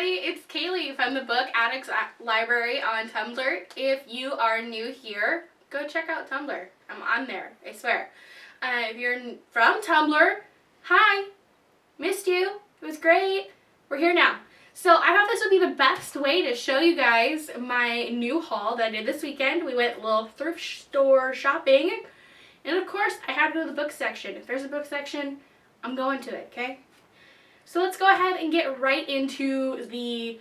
everybody, it's Kaylee from the Book Addicts Library on Tumblr. If you are new here, go check out Tumblr. I'm on there, I swear. If you're from Tumblr, hi, missed you, it was great, we're here now. So I thought this would be the best way to show you guys my new haul that I did this weekend. We went a little thrift store shopping, and of course I had to go to the book section. If there's a book section, I'm going to it, okay? So let's go ahead and get right into the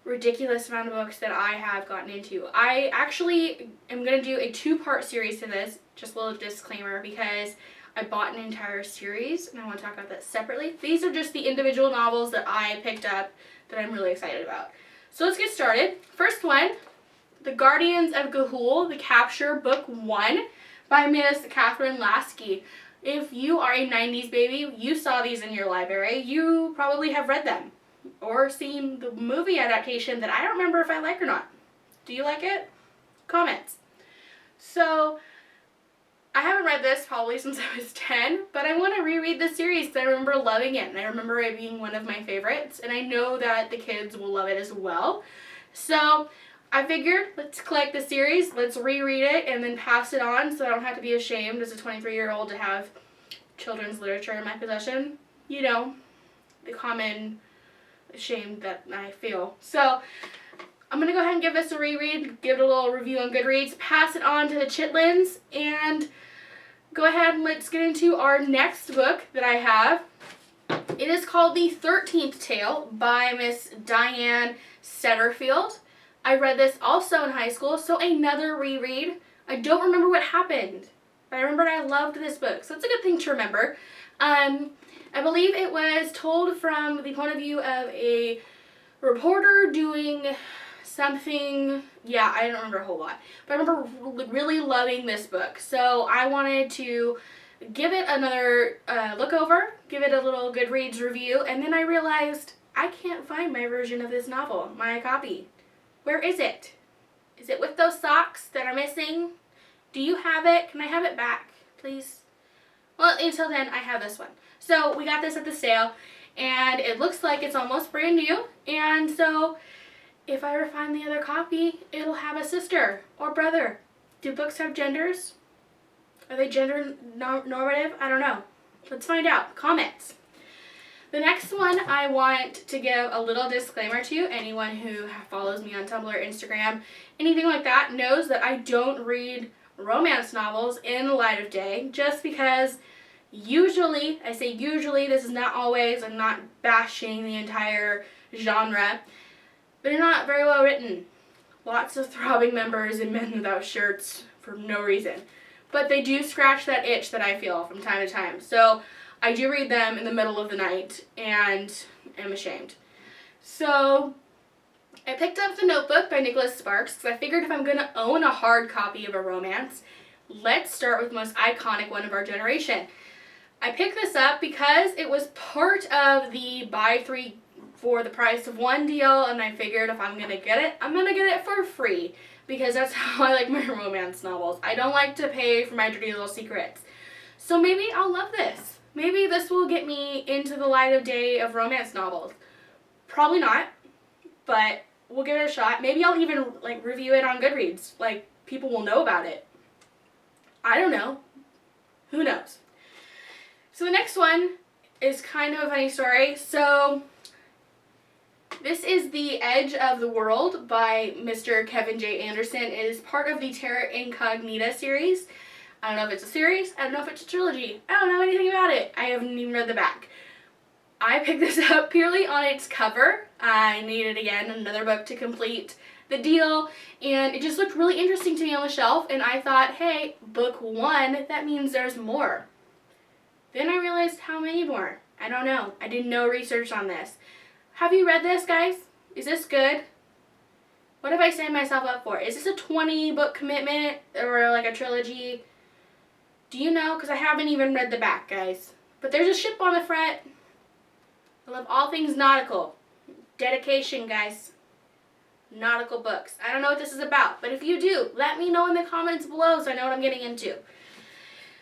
ridiculous amount of books that I have gotten into. I actually am going to do a two-part series to this, just a little disclaimer, because I bought an entire series and I want to talk about that separately. These are just the individual novels that I picked up that I'm really excited about. So let's get started. First one, The Guardians of Ga'Hoole, The Capture, Book 1 by Miss Catherine Lasky. If you are a 90s baby, you saw these in your library, you probably have read them or seen the movie adaptation that I don't remember if I like or not. Do you like it? Comments. So, I haven't read this probably since I was 10, but I want to reread the series because I remember loving it, and I remember it being one of my favorites, and I know that the kids will love it as well. So, I figured, let's collect the series, let's reread it, and then pass it on so I don't have to be ashamed as a 23-year-old to have children's literature in my possession. You know, the common shame that I feel. So, I'm going to go ahead and give this a reread, give it a little review on Goodreads, pass it on to the Chitlins, and go ahead and let's get into our next book that I have. It is called The 13th Tale by Miss Diane Setterfield. I read this also in high school, so another reread. I don't remember what happened, but I remembered I loved this book, so it's a good thing to remember. I believe it was told from the point of view of a reporter doing something. Yeah, I don't remember a whole lot, but I remember really loving this book, so I wanted to give it another look over, give it a little Goodreads review, and then I realized I can't find my version of this novel, my copy. Where is it? Is it with those socks that are missing? Do you have it? Can I have it back, please? Well, until then, I have this one. So, we got this at the sale, and it looks like it's almost brand new, and so if I ever find the other copy, it'll have a sister or brother. Do books have genders? Are they gender normative? I don't know. Let's find out. Comments. The next one I want to give a little disclaimer to. Anyone who follows me on Tumblr, Instagram, anything like that knows that I don't read romance novels in the light of day, just because usually, I say usually, this is not always, I'm not bashing the entire genre, but they're not very well written. Lots of throbbing members and men without shirts for no reason. But they do scratch that itch that I feel from time to time. So I do read them in the middle of the night and am ashamed. So I picked up The Notebook by Nicholas Sparks because I figured if I'm going to own a hard copy of a romance, let's start with the most iconic one of our generation. I picked this up because it was part of the buy 3 for the price of 1 deal, and I figured if I'm going to get it, I'm going to get it for free because that's how I like my romance novels. I don't like to pay for my dirty little secrets. So maybe I'll love this. Maybe this will get me into the light of day of romance novels. Probably not, but we'll give it a shot. Maybe I'll even review it on Goodreads. People will know about it. I don't know. Who knows? So the next one is kind of a funny story. So this is The Edge of the World by Mr. Kevin J. Anderson. It is part of the Terra Incognita series. I don't know if it's a series. I don't know if it's a trilogy. I don't know anything about it. I haven't even read the back. I picked this up purely on its cover. I needed, again, another book to complete the deal, and it just looked really interesting to me on the shelf, and I thought, hey, book 1, that means there's more. Then I realized how many more. I don't know. I did no research on this. Have you read this, guys? Is this good? What have I signed myself up for? Is this a 20-book commitment or a trilogy? Do you know? Because I haven't even read the back, guys. But there's a ship on the front. I love all things nautical. Dedication, guys. Nautical books. I don't know what this is about, but if you do, let me know in the comments below so I know what I'm getting into.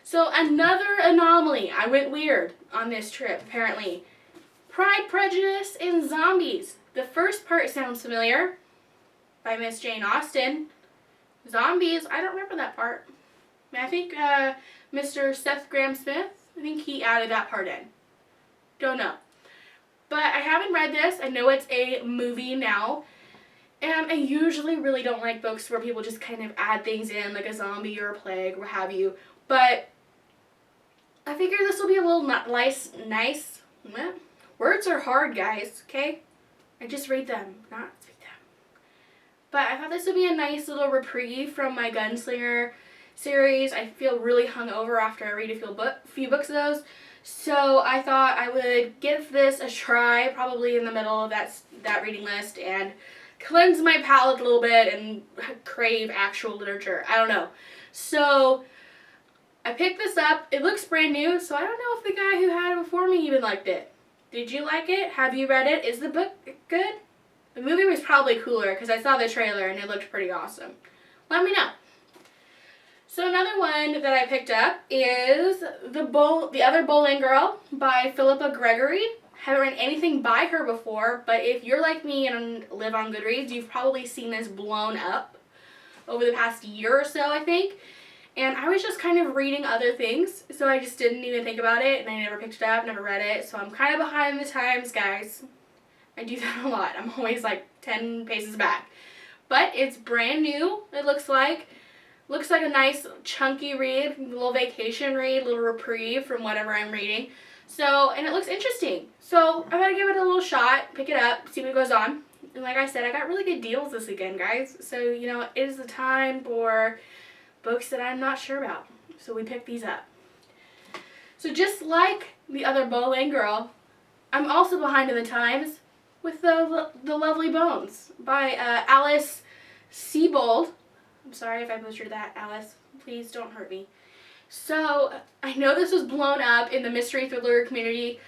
So another anomaly. I went weird on this trip, apparently. Pride, Prejudice, and Zombies. The first part sounds familiar, by Miss Jane Austen. Zombies, I don't remember that part. I think Mr. Seth Grahame-Smith, I think he added that part in. Don't know. But I haven't read this. I know it's a movie now. And I usually really don't like books where people just kind of add things in, like a zombie or a plague, or what have you. But I figure this will be a little nice. Words are hard, guys, okay? I just read them, not speak them. But I thought this would be a nice little reprieve from my Gunslinger series. I feel really hungover after I read a few books of those. So I thought I would give this a try, probably in the middle of that reading list, and cleanse my palate a little bit and crave actual literature. I don't know. So I picked this up. It looks brand new, so I don't know if the guy who had it before me even liked it. Did you like it? Have you read it? Is the book good? The movie was probably cooler because I saw the trailer and it looked pretty awesome. Let me know. So another one that I picked up is The Other Boleyn Girl by Philippa Gregory. Haven't read anything by her before, but if you're like me and live on Goodreads, you've probably seen this blown up over the past year or so, I think. And I was just kind of reading other things, so I just didn't even think about it, and I never picked it up, never read it, so I'm kind of behind the times, guys. I do that a lot. I'm always like 10 paces back. But it's brand new, it looks like. Looks like a nice chunky read, a little vacation read, a little reprieve from whatever I'm reading. So, and it looks interesting. So, I'm going to give it a little shot, pick it up, see what goes on. And like I said, I got really good deals this weekend, guys. So, you know, it is the time for books that I'm not sure about. So, we picked these up. So, just like The Other Boleyn Girl, I'm also behind in the times with The Lovely Bones by Alice Sebold. I'm sorry if I butchered that, Alice. Please don't hurt me. So, I know this was blown up in the mystery thriller community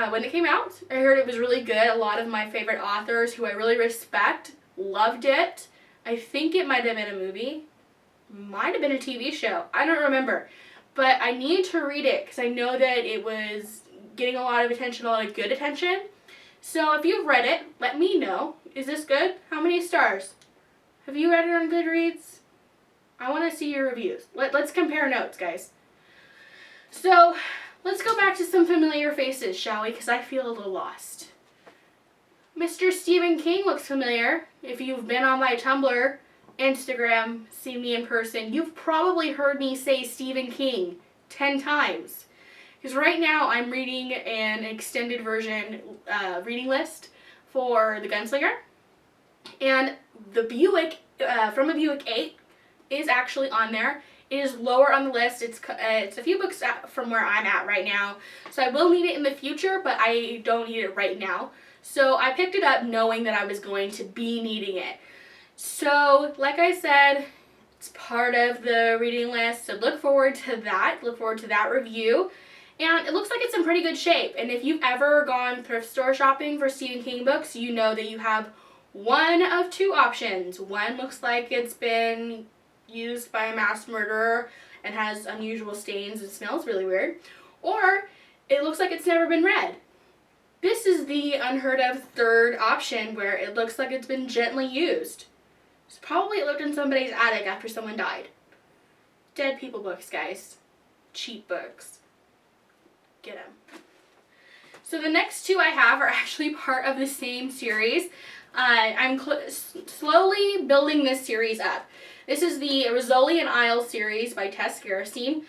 when it came out. I heard it was really good. A lot of my favorite authors who I really respect loved it. I think it might have been a movie. Might have been a TV show. I don't remember. But I need to read it because I know that it was getting a lot of attention, a lot of good attention. So, if you've read it, let me know. Is this good? How many stars? Have you read it on Goodreads? I want to see your reviews. Let's compare notes, guys. So, let's go back to some familiar faces, shall we? Because I feel a little lost. Mr. Stephen King looks familiar. If you've been on my Tumblr, Instagram, seen me in person, you've probably heard me say Stephen King 10 times. Because right now I'm reading an extended version reading list for The Gunslinger. And the Buick, from a Buick 8, is actually on there. It is lower on the list. It's a few books from where I'm at right now. So I will need it in the future, but I don't need it right now. So I picked it up knowing that I was going to be needing it. So, like I said, it's part of the reading list. So look forward to that. Look forward to that review. And it looks like it's in pretty good shape. And if you've ever gone thrift store shopping for Stephen King books, you know that you have one of two options. One looks like it's been used by a mass murderer and has unusual stains and smells really weird, or it looks like it's never been read. This is the unheard of third option where it looks like it's been gently used. It's probably lived in somebody's attic after someone died. Dead people books, guys. Cheap books. Get them. So the next two I have are actually part of the same series. I'm slowly building this series up. This is the Rizzoli and Isles series by Tess Gerritsen.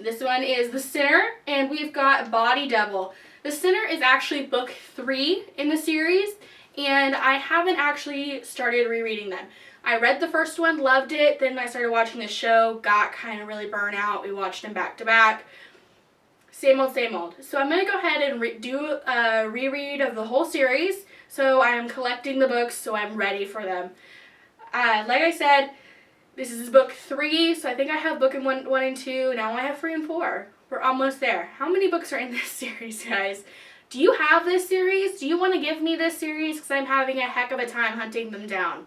This one is The Sinner, and we've got Body Double. The Sinner is actually book 3 in the series, and I haven't actually started rereading them. I read the first one, loved it, then I started watching the show, got kind of really burnt out. We watched them back to back. Same old, same old. So I'm going to go ahead and do a reread of the whole series. So I'm collecting the books so I'm ready for them. Like I said, this is book 3, so I think I have book 1 and 2. Now I have 3 and 4. We're almost there. How many books are in this series, guys? Do you have this series? Do you want to give me this series? Because I'm having a heck of a time hunting them down.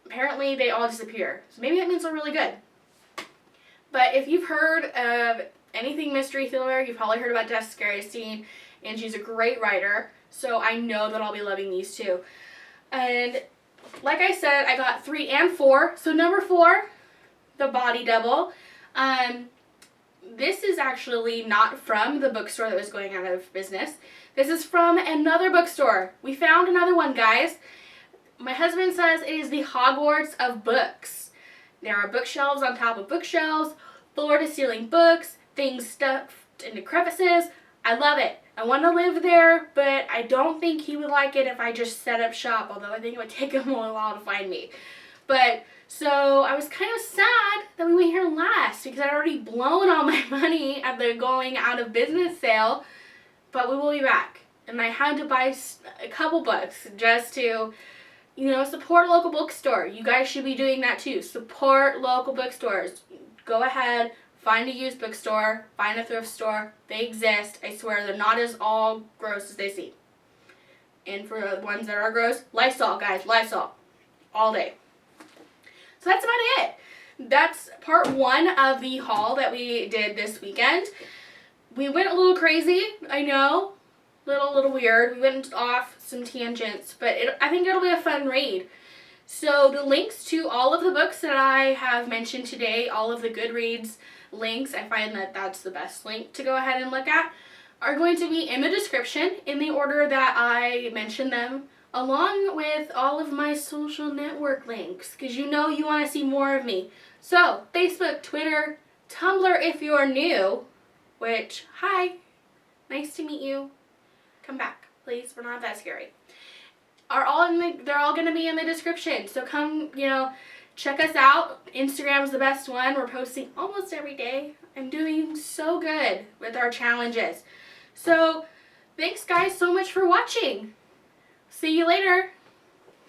Apparently they all disappear. So maybe that means they're really good. But if you've heard of anything mystery thriller, you've probably heard about Tess Gerritsen. and she's a great writer, so I know that I'll be loving these too. And like I said, I got 3 and 4. So number 4, The Body Double. This is actually not from the bookstore that was going out of business. This is from another bookstore. We found another one, guys. My husband says it is the Hogwarts of books. There are bookshelves on top of bookshelves, floor-to-ceiling books, things stuffed into crevices. I love it. I want to live there, but I don't think he would like it if I just set up shop, although I think it would take him a while to find me. But, so I was kind of sad that we went here last because I'd already blown all my money at the going out of business sale, but we will be back. And I had to buy a couple books just to, you know, support a local bookstore. You guys should be doing that too. Support local bookstores. Go ahead, find a used bookstore, find a thrift store. They exist. I swear they're not as all gross as they seem. And for the ones that are gross, Lysol, guys, Lysol. All day. So that's about it. That's part 1 of the haul that we did this weekend. We went a little crazy, I know. Little weird. We went off some tangents, but I think it'll be a fun read. So the links to all of the books that I have mentioned today, all of the Goodreads links, I find that that's the best link to go ahead and look at, are going to be in the description in the order that I mentioned them, along with all of my social network links, because you know you want to see more of me. So, Facebook, Twitter, Tumblr if you're new, which, hi, nice to meet you. Come back, please, we're not that scary. They're all going to be in the description, so come, you know, check us out. Instagram's the best one. We're posting almost every day. I'm doing so good with our challenges. So, thanks guys so much for watching. See you later.